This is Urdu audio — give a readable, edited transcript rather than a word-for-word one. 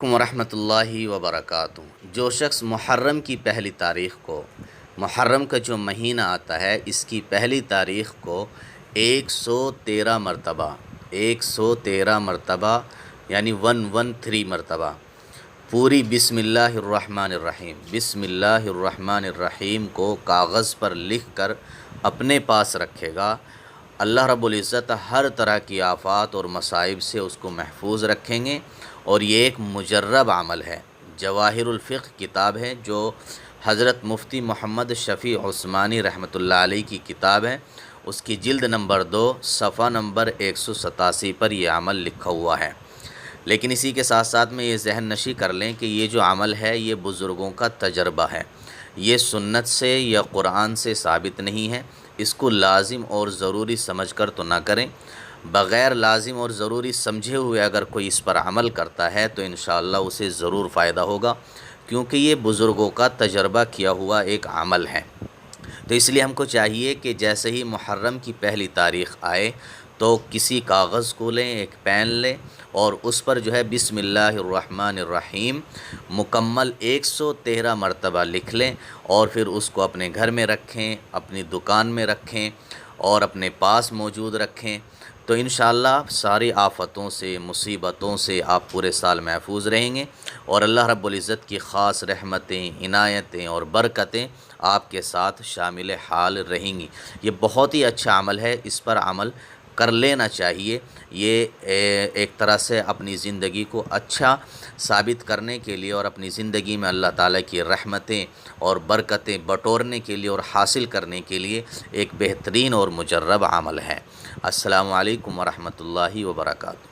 ورحمۃ اللہ وبرکاتہ۔ جو شخص محرم کی پہلی تاریخ کو، محرم کا جو مہینہ آتا ہے اس کی پہلی تاریخ کو 113 مرتبہ یعنی 113 مرتبہ پوری بسم اللہ الرحمن الرحیم کو کاغذ پر لکھ کر اپنے پاس رکھے گا، اللہ رب العزت ہر طرح کی آفات اور مصائب سے اس کو محفوظ رکھیں گے۔ اور یہ ایک مجرب عمل ہے۔ جواہر الفقہ کتاب ہے جو حضرت مفتی محمد شفیع عثمانی رحمۃ اللہ علیہ کی کتاب ہے، اس کی جلد نمبر 2 صفحہ نمبر 187 پر یہ عمل لکھا ہوا ہے۔ لیکن اسی کے ساتھ ساتھ میں یہ ذہن نشی کر لیں کہ یہ جو عمل ہے یہ بزرگوں کا تجربہ ہے، یہ سنت سے یا قرآن سے ثابت نہیں ہے۔ اس کو لازم اور ضروری سمجھ کر تو نہ کریں، بغیر لازم اور ضروری سمجھے ہوئے اگر کوئی اس پر عمل کرتا ہے تو انشاءاللہ اسے ضرور فائدہ ہوگا، کیونکہ یہ بزرگوں کا تجربہ کیا ہوا ایک عمل ہے۔ تو اس لیے ہم کو چاہیے کہ جیسے ہی محرم کی پہلی تاریخ آئے تو کسی کاغذ کو لیں، ایک پین لیں اور اس پر جو ہے بسم اللہ الرحمن الرحیم مکمل 113 مرتبہ لکھ لیں، اور پھر اس کو اپنے گھر میں رکھیں، اپنی دکان میں رکھیں اور اپنے پاس موجود رکھیں، تو انشاءاللہ ساری آفتوں سے، مصیبتوں سے آپ پورے سال محفوظ رہیں گے، اور اللہ رب العزت کی خاص رحمتیں، عنایتیں اور برکتیں آپ کے ساتھ شامل حال رہیں گی۔ یہ بہت ہی اچھا عمل ہے، اس پر عمل کر لینا چاہیے۔ یہ ایک طرح سے اپنی زندگی کو اچھا ثابت کرنے کے لیے اور اپنی زندگی میں اللہ تعالیٰ کی رحمتیں اور برکتیں بٹورنے کے لیے اور حاصل کرنے کے لیے ایک بہترین اور مجرب عمل ہے۔ السلام علیکم ورحمۃ اللہ وبرکاتہ۔